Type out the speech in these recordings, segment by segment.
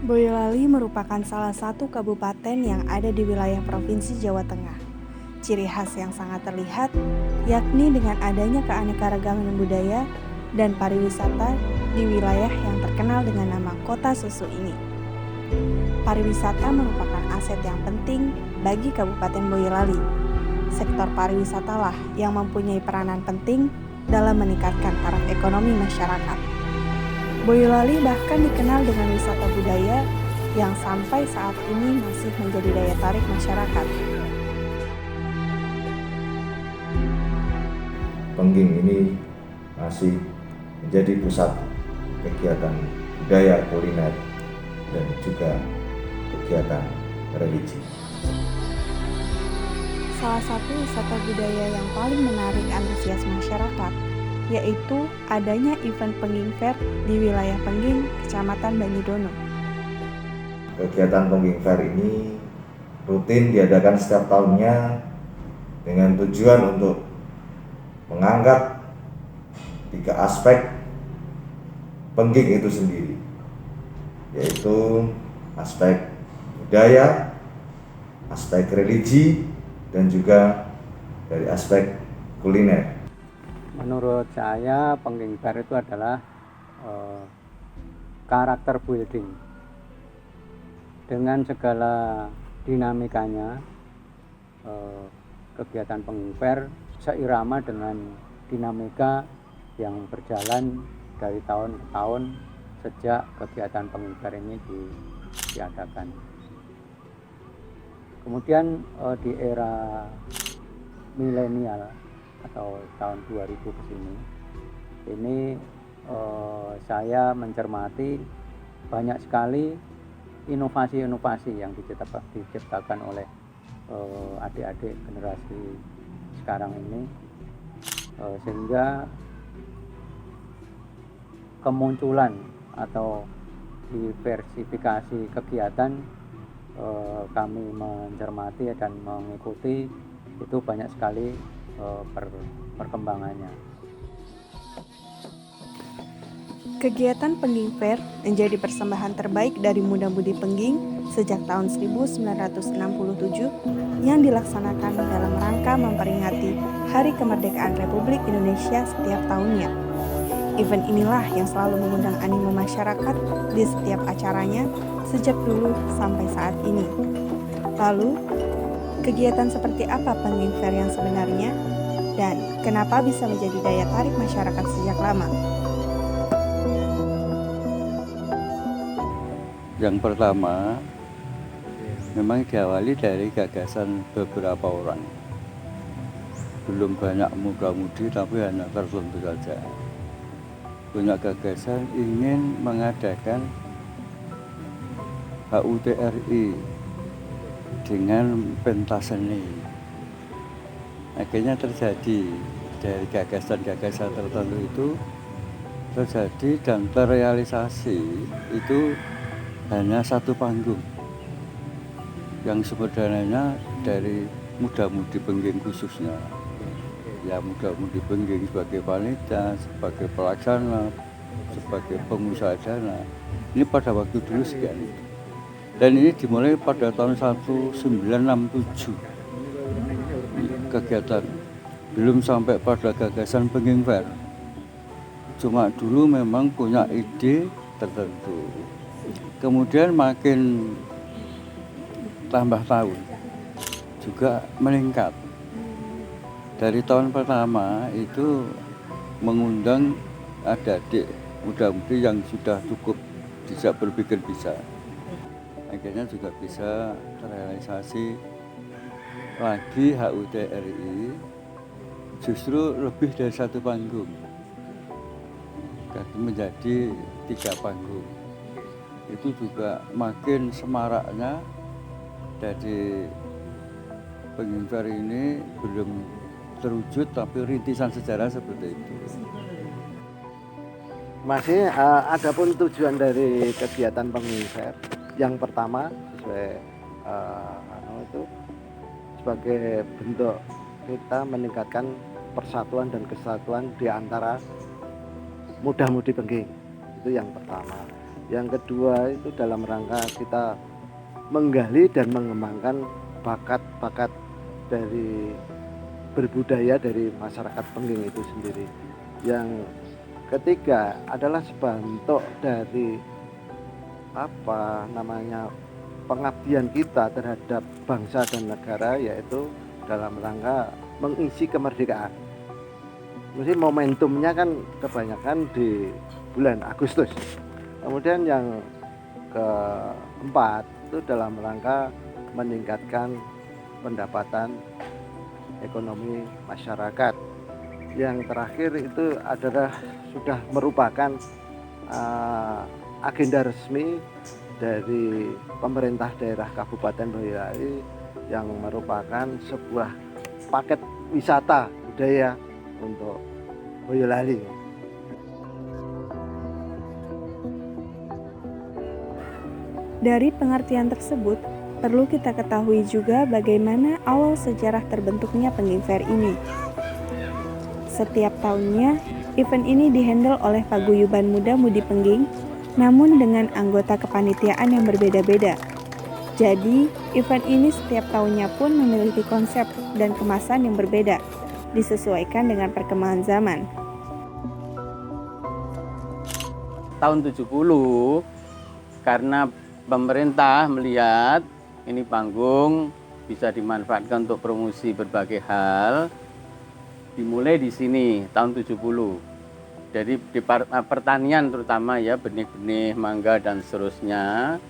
Boyolali merupakan salah satu kabupaten yang ada di wilayah Provinsi Jawa Tengah. Ciri khas yang sangat terlihat yakni dengan adanya keanekaragaman budaya dan pariwisata di wilayah yang terkenal dengan nama Kota Susu ini. Pariwisata merupakan aset yang penting bagi Kabupaten Boyolali. Sektor pariwisata lah yang mempunyai peranan penting dalam meningkatkan taraf ekonomi masyarakat. Boyolali bahkan dikenal dengan wisata budaya yang sampai saat ini masih menjadi daya tarik masyarakat. Pengging ini masih menjadi pusat kegiatan budaya kuliner dan juga kegiatan religi. Salah satu wisata budaya yang paling menarik antusias masyarakat yaitu adanya event Pengging Fair di wilayah Pengging, Kecamatan Banyudono. Kegiatan Pengging Fair ini rutin diadakan setiap tahunnya dengan tujuan untuk mengangkat 3 aspek Pengging itu sendiri, yaitu aspek budaya, aspek religi, dan juga dari aspek kuliner. Menurut saya Pengging Fair itu adalah karakter building dengan segala dinamikanya. Kegiatan Pengging Fair seirama dengan dinamika yang berjalan dari tahun ke tahun sejak kegiatan Pengging Fair ini diadakan. Kemudian di era milenial atau tahun 2000 ke sini, ini saya mencermati banyak sekali inovasi-inovasi yang diciptakan oleh adik-adik generasi sekarang ini, sehingga kemunculan atau diversifikasi kegiatan kami mencermati dan mengikuti itu banyak sekali perkembangannya. Kegiatan Pengging Fair menjadi persembahan terbaik dari muda-mudi Pengging sejak tahun 1967 yang dilaksanakan dalam rangka memperingati Hari Kemerdekaan Republik Indonesia setiap tahunnya. Event inilah yang selalu mengundang animo masyarakat di setiap acaranya sejak dulu sampai saat ini. Lalu, kegiatan seperti apa Pengging Fair yang sebenarnya? Dan kenapa bisa menjadi daya tarik masyarakat sejak lama? Yang pertama, memang diawali dari gagasan beberapa orang. Belum banyak muda-mudi, tapi hanya tertentu saja. Punya gagasan ingin mengadakan HUTRI dengan pentas seni. Akhirnya terjadi dari gagasan-gagasan tertentu itu terjadi dan terrealisasi itu hanya satu panggung yang sebenarnya dari muda-mudi Pengging khususnya, ya muda-mudi Pengging sebagai panitia, sebagai pelaksana, sebagai pengusaha dana. Ini pada waktu dulu sekian itu. Dan ini dimulai pada tahun 1967 kegiatan, belum sampai pada gagasan Pengging Fair. Cuma dulu memang punya ide tertentu. Kemudian makin tambah tahun juga meningkat. Dari tahun pertama itu mengundang adik-adik muda-mudi yang sudah cukup bisa berpikir bisa. Akhirnya juga bisa terrealisasi lagi HUTRI, justru lebih dari satu panggung, menjadi 3 panggung. Itu juga makin semaraknya dari Pengging Fair ini belum terwujud, tapi rintisan sejarah seperti itu. Masih adapun tujuan dari kegiatan Pengging Fair yang pertama sesuai itu sebagai bentuk kita meningkatkan persatuan dan kesatuan di antara muda-mudi Pengging, itu yang pertama. Yang kedua itu dalam rangka kita menggali dan mengembangkan bakat-bakat dari berbudaya dari masyarakat Pengging itu sendiri. Yang ketiga adalah sebentuk dari pengabdian kita terhadap bangsa dan negara, yaitu dalam rangka mengisi kemerdekaan. Mesti momentumnya kan kebanyakan di bulan Agustus. Kemudian yang keempat itu dalam rangka meningkatkan pendapatan ekonomi masyarakat. Yang terakhir itu adalah sudah merupakan agenda resmi dari pemerintah daerah Kabupaten Boyolali yang merupakan sebuah paket wisata budaya untuk Boyolali. Dari pengertian tersebut, perlu kita ketahui juga bagaimana awal sejarah terbentuknya Pengging Fair ini. Setiap tahunnya, event ini dihandle oleh Paguyuban Muda Mudi Pengging, namun dengan anggota kepanitiaan yang berbeda-beda. Jadi, event ini setiap tahunnya pun memiliki konsep dan kemasan yang berbeda, disesuaikan dengan perkembangan zaman. Tahun 70, karena pemerintah melihat ini panggung bisa dimanfaatkan untuk promosi berbagai hal, dimulai di sini tahun 70. Jadi di pertanian terutama ya, benih-benih, mangga dan seterusnya.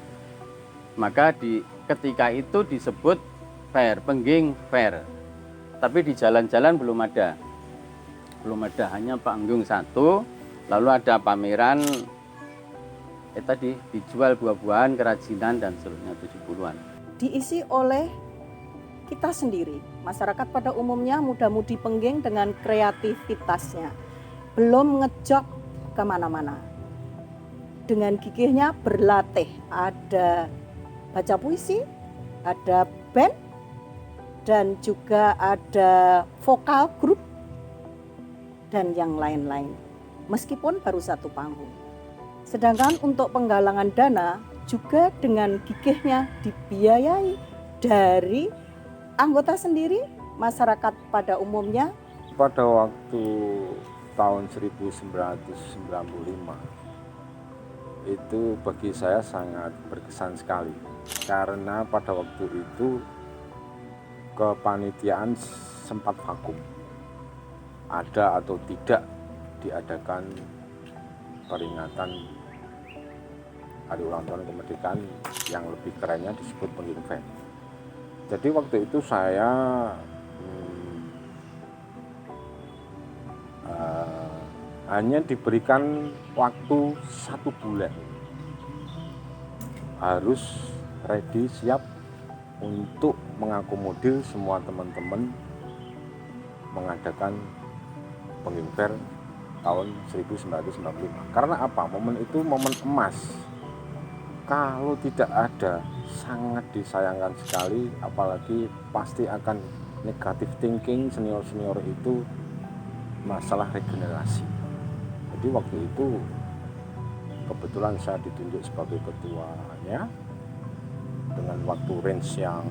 Maka ketika itu disebut fair, Pengging Fair. Tapi di jalan-jalan belum ada, hanya panggung satu. Lalu ada pameran, tadi dijual buah-buahan, kerajinan dan seterusnya 70-an. Diisi oleh kita sendiri, masyarakat pada umumnya, muda-mudi Pengging dengan kreativitasnya, belum ngejok kemana-mana. Dengan gigihnya berlatih, ada baca puisi, ada band, dan juga ada vokal grup, dan yang lain-lain. Meskipun baru satu panggung. Sedangkan untuk penggalangan dana juga dengan gigihnya dibiayai dari anggota sendiri, masyarakat pada umumnya. Pada waktu tahun 1995 itu bagi saya sangat berkesan sekali, karena pada waktu itu kepanitiaan sempat vakum, ada atau tidak diadakan peringatan Hari Ulang Tahun Kemerdekaan yang lebih kerennya disebut Pengging Fair. Jadi waktu itu saya hanya diberikan waktu 1 bulan, harus ready, siap untuk mengakomodir semua teman-teman mengadakan Pengging Fair tahun 1995. Karena apa? Momen itu momen emas. Kalau tidak ada, sangat disayangkan sekali, apalagi pasti akan negatif thinking senior-senior itu masalah regenerasi. Jadi waktu itu kebetulan saya ditunjuk sebagai ketuanya dengan waktu range yang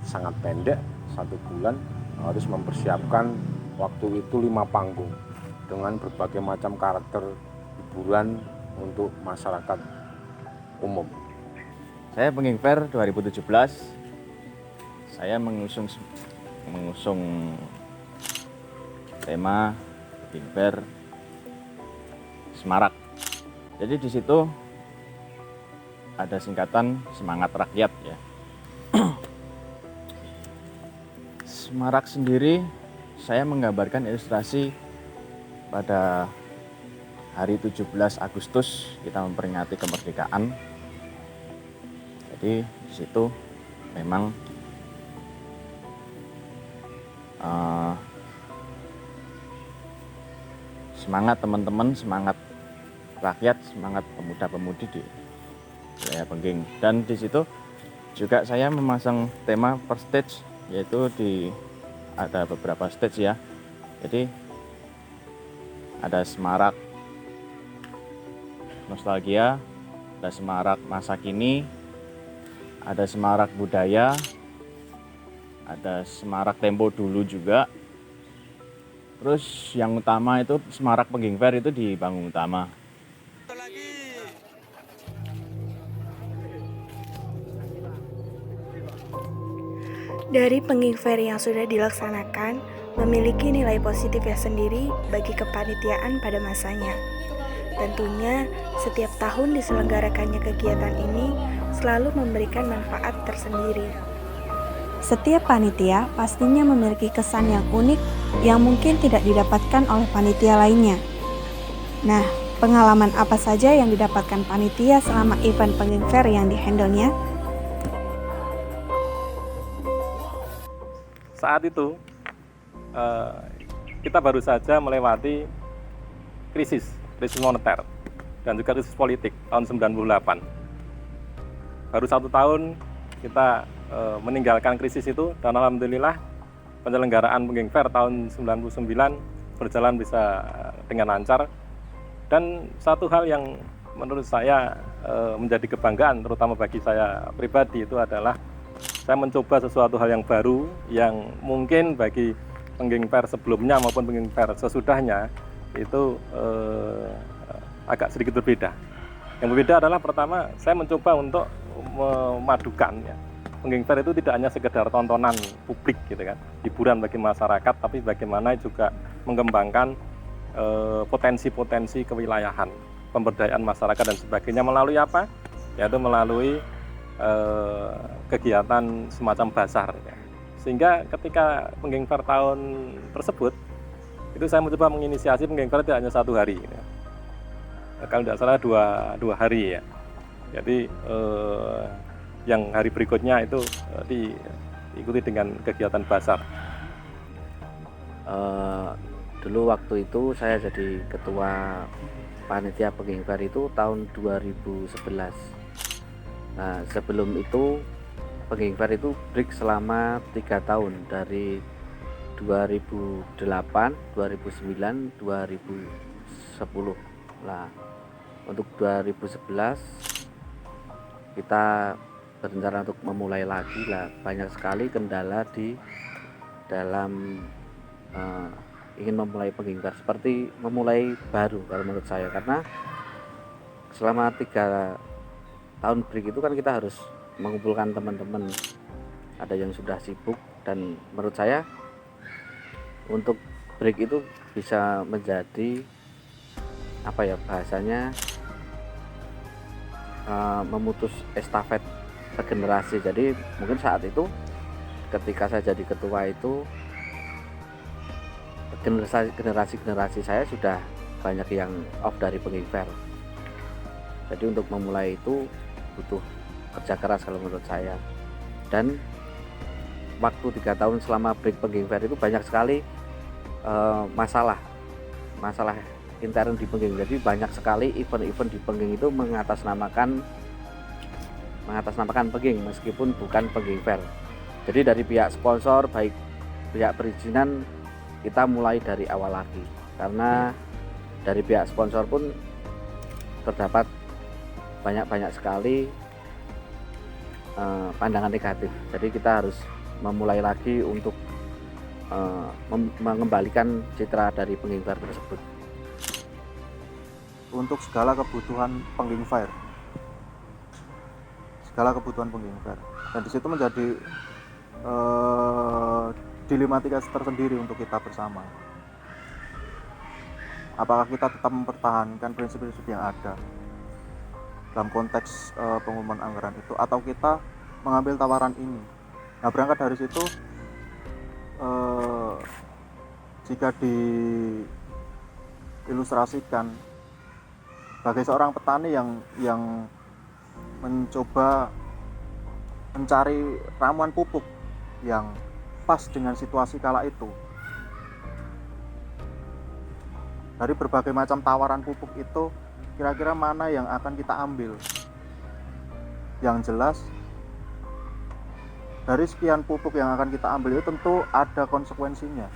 sangat pendek, 1 bulan, harus mempersiapkan waktu itu 5 panggung dengan berbagai macam karakter hiburan untuk masyarakat umum. Saya Pengging Fair 2017, saya mengusung tema Pengging Fair Semarak. Jadi di situ ada singkatan semangat rakyat ya. Semarak sendiri saya menggambarkan ilustrasi pada hari 17 Agustus kita memperingati kemerdekaan. Jadi di situ memang semangat teman-teman, semangat rakyat, semangat pemuda-pemudi di wilayah Pengging. Dan di situ juga saya memasang tema per stage, yaitu ada beberapa stage ya. Jadi ada semarak nostalgia, ada semarak masa kini, ada semarak budaya, ada semarak tempo dulu juga. Terus yang utama itu semarak Pengging Fair itu di panggung utama. Dari Pengging Fair yang sudah dilaksanakan, memiliki nilai positifnya sendiri bagi kepanitiaan pada masanya. Tentunya, setiap tahun diselenggarakannya kegiatan ini selalu memberikan manfaat tersendiri. Setiap panitia pastinya memiliki kesan yang unik yang mungkin tidak didapatkan oleh panitia lainnya. Nah, pengalaman apa saja yang didapatkan panitia selama event Pengging Fair yang dihandle-nya? Saat itu kita baru saja melewati krisis moneter dan juga krisis politik tahun 98. Baru 1 tahun kita meninggalkan krisis itu, dan alhamdulillah penyelenggaraan Pengging Fair tahun 99 berjalan bisa dengan lancar. Dan satu hal yang menurut saya menjadi kebanggaan terutama bagi saya pribadi itu adalah saya mencoba sesuatu hal yang baru yang mungkin bagi Pengging Fair sebelumnya maupun Pengging Fair sesudahnya itu agak sedikit berbeda. Yang berbeda adalah pertama, saya mencoba untuk memadukan ya, Pengging Fair itu tidak hanya sekedar tontonan publik gitu kan, hiburan bagi masyarakat, tapi bagaimana juga mengembangkan potensi-potensi kewilayahan, pemberdayaan masyarakat dan sebagainya melalui apa? Yaitu melalui kegiatan semacam bazar ya. Sehingga ketika Pengging Fair tahun tersebut itu saya mencoba menginisiasi Pengging Fair tidak hanya 1 hari ya. Kalau tidak salah dua hari ya. Jadi yang hari berikutnya itu diikuti dengan kegiatan bazar. Dulu waktu itu saya jadi ketua panitia Pengging Fair itu tahun 2011. Nah, sebelum itu Pengging Fair itu break selama 3 tahun dari 2008, 2009, 2010. Nah, untuk 2011 kita berencana untuk memulai lagi lah. Banyak sekali kendala di dalam ingin memulai Pengging Fair, seperti memulai baru kalau menurut saya, karena selama 3 tahun break itu kan kita harus mengumpulkan teman-teman, ada yang sudah sibuk, dan menurut saya untuk break itu bisa menjadi apa ya bahasanya, memutus estafet regenerasi. Jadi mungkin saat itu ketika saya jadi ketua itu generasi saya sudah banyak yang off dari Pengging Fair. Jadi untuk memulai itu butuh kerja keras kalau menurut saya. Dan waktu 3 tahun selama break Pengging Fair itu banyak sekali masalah intern di Pengging. Jadi banyak sekali event-event di Pengging itu mengatasnamakan Pengging meskipun bukan Pengging Fair. Jadi dari pihak sponsor, baik pihak perizinan, kita mulai dari awal lagi, karena dari pihak sponsor pun terdapat banyak sekali pandangan negatif. Jadi kita harus memulai lagi untuk mengembalikan citra dari Pengging Fair tersebut. Untuk segala kebutuhan Pengging Fair, Pengging Fair, dan di situ menjadi dilematika tersendiri untuk kita bersama. Apakah kita tetap mempertahankan prinsip-prinsip yang ada dalam konteks pengumuman anggaran itu, atau kita mengambil tawaran ini? Nah, berangkat dari situ, jika diilustrasikan sebagai seorang petani yang mencoba mencari ramuan pupuk yang pas dengan situasi kala itu, dari berbagai macam tawaran pupuk itu, kira-kira mana yang akan kita ambil? Yang jelas, dari sekian pupuk yang akan kita ambil itu tentu ada konsekuensinya.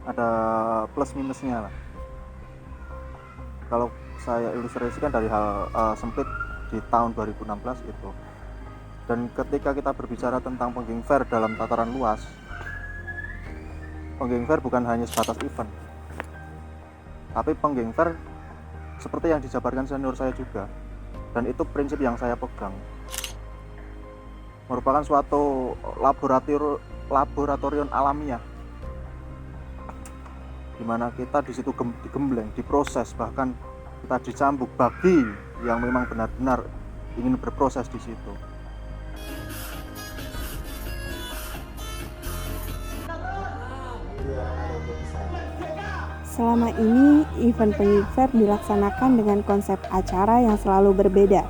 Ada plus minusnya lah. kalau saya ilustrasikan dari hal sempit di tahun 2016 itu. Dan ketika kita berbicara tentang Pengging Fair dalam tataran luas, Pengging Fair bukan hanya sebatas event, tapi Pengging Fair seperti yang dijabarkan senior saya juga, dan itu prinsip yang saya pegang, merupakan suatu laboratorium alamiah, di mana kita di situ digembleng, diproses, bahkan kita dicambuk bagi yang memang benar-benar ingin berproses di situ. Selama ini, event Pengging Fair dilaksanakan dengan konsep acara yang selalu berbeda.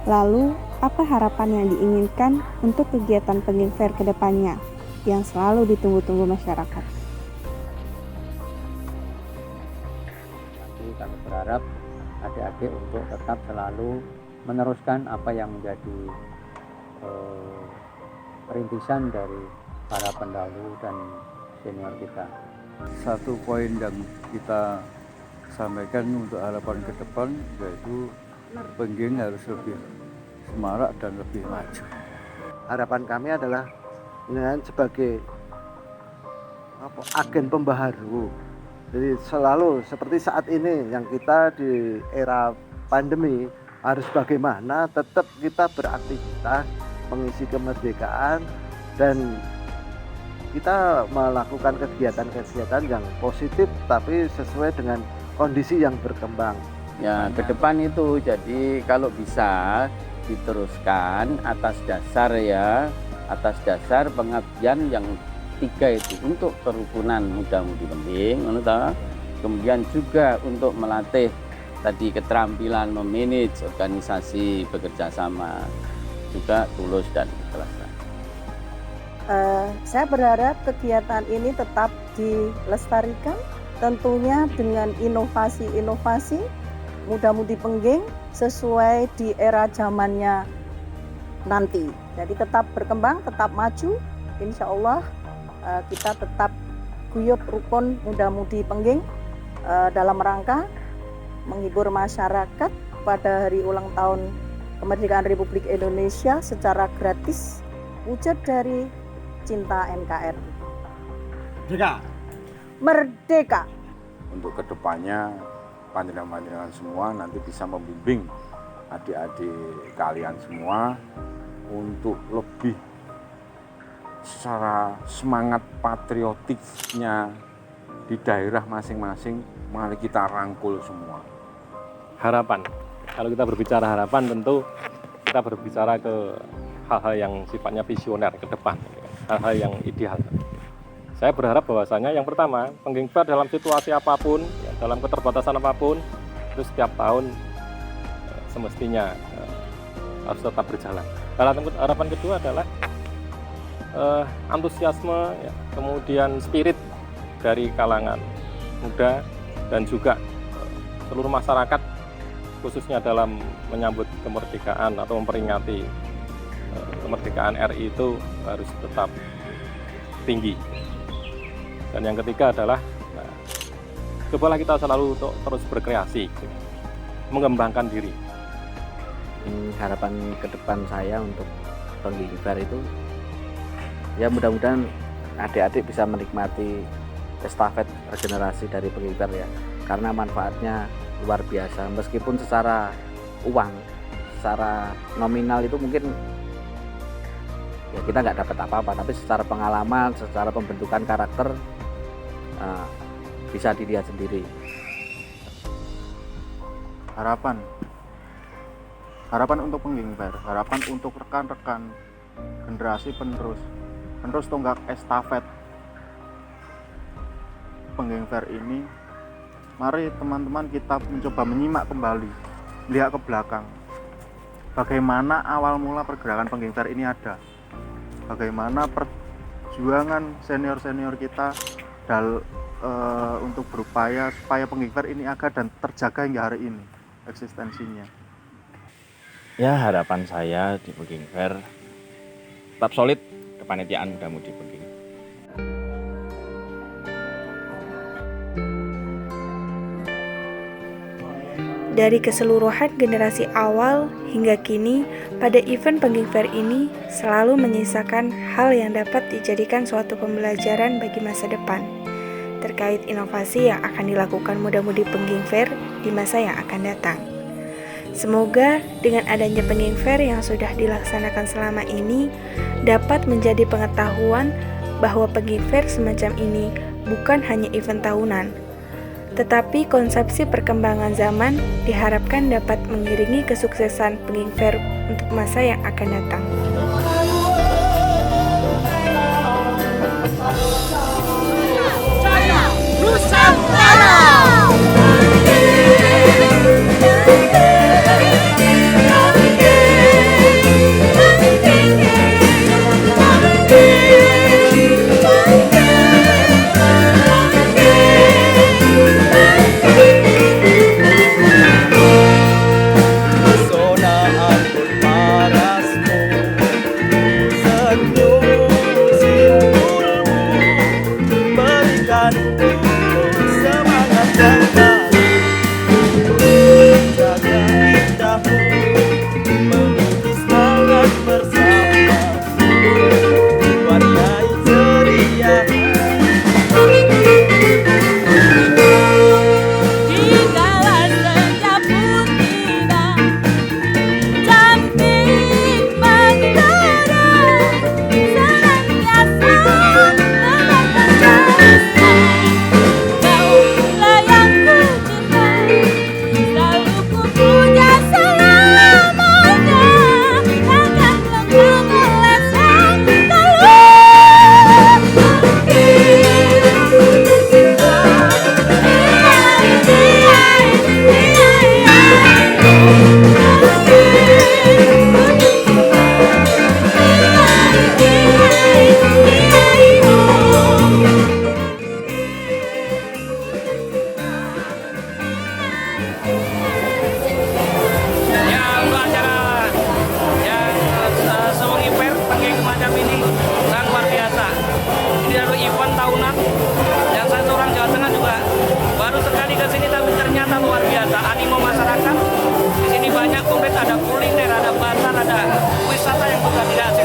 Lalu, apa harapan yang diinginkan untuk kegiatan Pengging Fair ke depannya yang selalu ditunggu-tunggu masyarakat? Jadi kami berharap adik-adik untuk tetap selalu meneruskan apa yang menjadi perintisan dari para pendahulu dan senior kita. Satu poin yang kita sampaikan untuk harapan ke depan yaitu Pengging harus lebih semarak dan lebih maju. Harapan kami adalah dengan sebagai agen pembaharu. Jadi selalu seperti saat ini yang kita di era pandemi harus bagaimana tetap kita beraktivitas mengisi kemerdekaan dan kita melakukan kegiatan-kegiatan yang positif tapi sesuai dengan kondisi yang berkembang. Ya, ke depan itu jadi kalau bisa diteruskan atas dasar pengabdian yang 3 itu untuk kerukunan muda-mudi Pengging, kemudian juga untuk melatih tadi keterampilan memanage organisasi, bekerja sama, juga tulus dan ikhlas. Saya berharap kegiatan ini tetap dilestarikan, tentunya dengan inovasi-inovasi muda-mudi Pengging sesuai di era zamannya nanti. Jadi tetap berkembang, tetap maju. Insya Allah kita tetap guyup rukun muda-mudi Pengging dalam rangka menghibur masyarakat pada hari ulang tahun kemerdekaan Republik Indonesia secara gratis, wujud dari cinta NKRI. Merdeka. Untuk kedepannya panjenengan semua nanti bisa membimbing adik-adik kalian semua untuk lebih secara semangat patriotiknya di daerah masing-masing. Mari kita rangkul semua. Harapan. Kalau kita berbicara harapan tentu kita berbicara ke hal-hal yang sifatnya visioner ke depan, hal-hal yang ideal. Saya berharap bahwasanya yang pertama, Pengging Fair dalam situasi apapun, dalam keterbatasan apapun, itu setiap tahun semestinya harus tetap berjalan. Harapan kedua adalah antusiasme, kemudian spirit dari kalangan muda dan juga seluruh masyarakat, khususnya dalam menyambut kemerdekaan atau memperingati kemerdekaan RI itu harus tetap tinggi. Dan yang ketiga adalah cobalah kita selalu terus berkreasi, mengembangkan diri. Harapan ke depan saya untuk Pengging Fair itu ya mudah-mudahan adik-adik bisa menikmati estafet regenerasi dari Pengging Fair ya, karena manfaatnya luar biasa. Meskipun secara uang, secara nominal itu mungkin ya kita nggak dapat apa-apa, tapi secara pengalaman, secara pembentukan karakter bisa dilihat sendiri. Harapan untuk Pengging Fair, harapan untuk rekan-rekan generasi penerus tonggak estafet Pengging Fair ini. Mari teman-teman kita mencoba menyimak kembali, lihat ke belakang, bagaimana awal mula pergerakan Pengging Fair ini ada, bagaimana perjuangan senior-senior kita untuk berupaya supaya Pengging Fair ini ada dan terjaga hingga hari ini eksistensinya. Ya, harapan saya di Pengging Fair tetap solid kepanitiaan muda-mudi Pengging. Dari keseluruhan generasi awal hingga kini, pada event Pengging Fair ini selalu menyisakan hal yang dapat dijadikan suatu pembelajaran bagi masa depan terkait inovasi yang akan dilakukan muda-mudi Pengging Fair di masa yang akan datang. Semoga dengan adanya Pengging Fair yang sudah dilaksanakan selama ini dapat menjadi pengetahuan bahwa Pengging Fair semacam ini bukan hanya event tahunan, tetapi konsepsi perkembangan zaman diharapkan dapat mengiringi kesuksesan Pengging Fair untuk masa yang akan datang. Ada kuliner, ada pasar, ada wisata yang juga tidak asing